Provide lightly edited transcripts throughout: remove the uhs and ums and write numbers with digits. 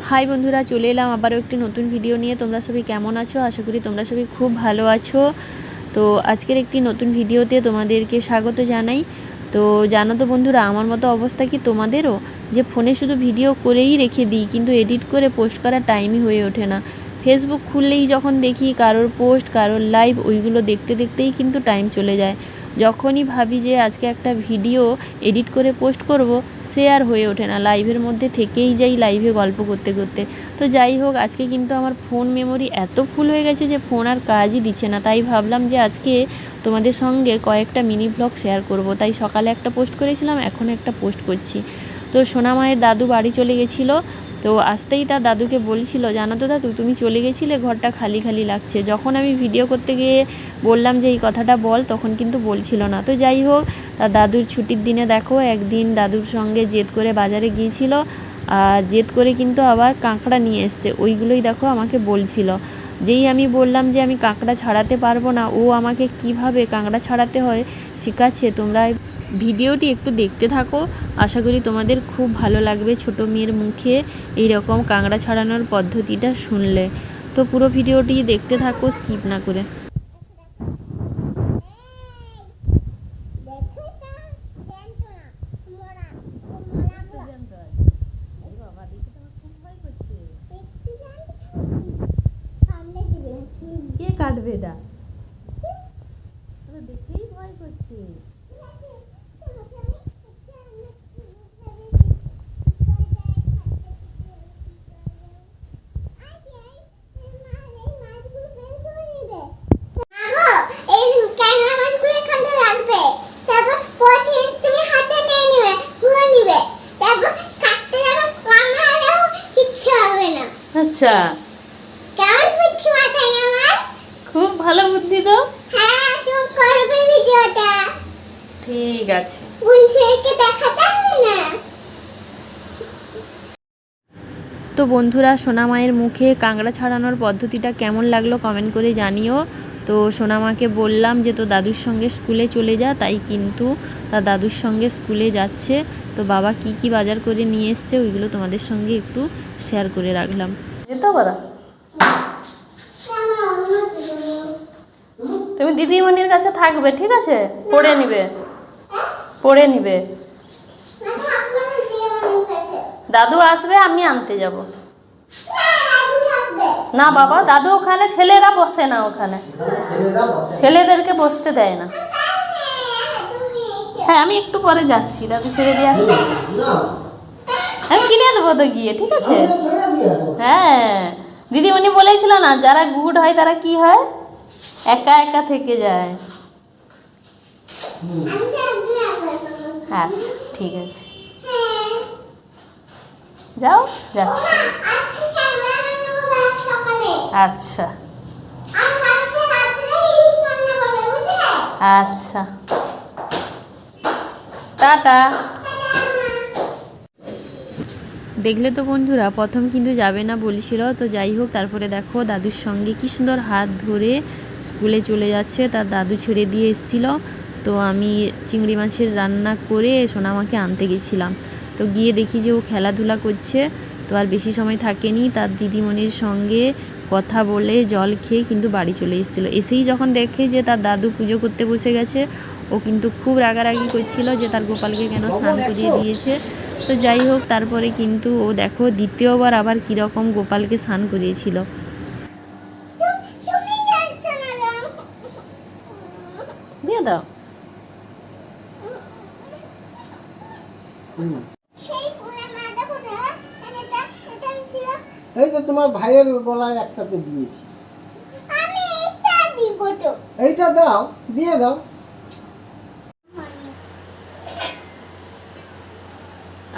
High বন্ধুরা, চলে এলাম আবারও একটি নতুন ভিডিও নিয়ে। তোমরা সবাই কেমন আছো? আশা করি তোমরা সবাই খুব ভালো আছো। তো আজকের একটি নতুন ভিডিওতে তোমাদেরকে স্বাগত জানাই। তো জানো তো বন্ধুরা, আমার মতো অবস্থা কি তোমাদেরও, যে ফোনে শুধু ভিডিও করেই রেখে দিই, কিন্তু এডিট করে পোস্ট করার টাইমই হয়ে ওঠে না। ফেসবুক খুললেই যখন দেখি কারোর পোস্ট, কারোর লাইভ, ওইগুলো দেখতে দেখতেই কিন্তু টাইম চলে যায়। যখনই ভাবি যে আজকে একটা ভিডিও এডিট করে পোস্ট করব, সে আর হয়ে ওঠে না। লাইভের মধ্যে থেকেই যাই লাইভে গল্প করতে করতে। তো যাই হোক, আজকে কিন্তু আমার ফোন মেমোরি এত ফুল হয়ে গেছে যে ফোন আর কাজই দিচ্ছে না। তাই ভাবলাম যে আজকে তোমাদের সঙ্গে কয়েকটা মিনি ব্লগ শেয়ার করব। তাই সকালে একটা পোস্ট করেছিলাম, এখন একটা পোস্ট করছি। তো সোনা মায়ের দাদু বাড়ি চলে গেছিলো। তো আসতেই তার দাদুকে বলছিল, জানো তো দাদু, তুমি চলে গেছিলে, ঘরটা খালি খালি লাগছে। যখন আমি ভিডিও করতে গিয়ে বললাম যে এই কথাটা বল, তখন কিন্তু বলছিল না। তো যাই হোক, তার দাদুর ছুটির দিনে দেখো একদিন দাদুর সঙ্গে জেদ করে বাজারে গিয়েছিল, আর জেদ করে কিন্তু আবার কাঁকড়া নিয়ে এসছে। ওইগুলোই দেখো আমাকে বলছিল। যেই আমি বললাম যে আমি কাঁকড়া ছাড়াতে পারবো না, ও আমাকে কিভাবে কাঁকড়া ছাড়াতে হয় শেখাচ্ছে। তোমরা ভিডিওটি একটু দেখতে থাকো, আশা করি তোমাদের খুব ভালো লাগবে ছোট মেয়ের মুখে এই রকম কাঁকড়া ছাড়ানোর পদ্ধতিটা শুনলে। তো পুরো ভিডিওটি দেখতে থাকো, স্কিপ না করে। কে কাটবে এটা? দেখতেই ভয় করছে। আচ্ছা, কেমন বুদ্ধি মাথায় আমার? খুব ভালো বুদ্ধি তো। হ্যাঁ, তুমি করবে ভিডিওটা। ঠিক আছে, বুনছেকে দেখাতে হবে না। তো বন্ধুরা, সোনামায়ের মুখে কাঁকড়া ছাড়ানোর পদ্ধতিটা কেমন লাগলো কমেন্ট করে জানিও। তো সোনামাকে বললাম যে তো দাদুর সঙ্গে স্কুলে চলে যা, তাই কিন্তু তার দাদুর সঙ্গে স্কুলে যাচ্ছে। তো বাবা কি কি বাজার করে নিয়ে এসছে ওইগুলো তোমাদের সঙ্গে একটু শেয়ার করে রাখলাম। যেতে পারা তুমি দিদিমণির কাছে থাকবে, ঠিক আছে? পড়ে নিবে। দাদু আসবে, আমি আনতে যাব। না বাবা, দাদু ওখানে, ছেলেরা বসে না ওখানে, ছেলেদেরকে বসতে দেয় না। হ্যাঁ, আমি একটু পরে যাচ্ছি, দাদু ছেড়ে দিয়ে আসবে। আমি কিনে দেবো তো গিয়ে, ঠিক আছে? হ্যাঁ, দিদিমণি বলেছিল না, যারা গুড হয় তারা কি হয়, একা একা থেকে যায়। আচ্ছা, ঠিক আছে, যাও, যাচ্ছি। আচ্ছা আচ্ছা, টাটা। দেখলে তো বন্ধুরা, প্রথম কিন্তু যাবে না বলেছিল। তো যাই হোক, তারপরে দেখো দাদুর সঙ্গে কি সুন্দর হাত ধরে স্কুলে চলে যাচ্ছে। তার দাদু ছেড়ে দিয়ে এসেছিল। তো আমি চিংড়ি মাছের রান্না করে সোনামাকে আনতে গেছিলাম। তো গিয়ে দেখি যে ও খেলাধুলা করছে। তো আর বেশি সময় থাকেনি, তার দিদিমণির সঙ্গে কথা বলে জল খেয়ে কিন্তু বাড়ি চলে এসেছিলো। এসেই যখন দেখে যে তার দাদু পুজো করতে বসে গেছে, ও কিন্তু খুব রাগারাগি করছিল যে তার গোপালকে কেন স্নান করিয়ে দিয়েছে। তো যাই হোক, তারপরে কিন্তু ও দেখো দ্বিতীয়বার আবার কীরকম গোপালকে স্নান করিয়েছিল। দিয়ে দাও। এই তো তোমার ভাইয়ের গলায় একটাতে দিয়েছি। আমি এটা দিব তো। এইটা দাও, দিয়ে দাও।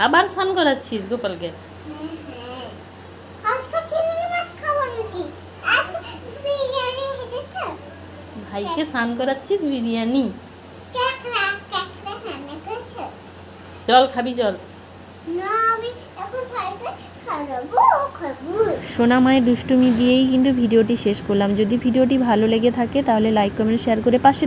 আবার স্নান করাচ্ছিস গোপালকে? আজকে চিংড়ি মাছ খাবো নাকি? আজকে বিরিয়ানি খেতে। ভাইকে স্নান করাচ্ছিস বিরিয়ানি? কাকড়া রান্না করছো? জল খাবি? জল না, আমি এখন ফ্রাইতে খাবো। সোনা মায়ের দুষ্টুমি দিয়েই কিন্তু ভিডিওটি শেষ করলাম। যদি ভিডিওটি ভালো লেগে থাকে তাহলে লাইক, কমেন্ট, শেয়ার করে পাশে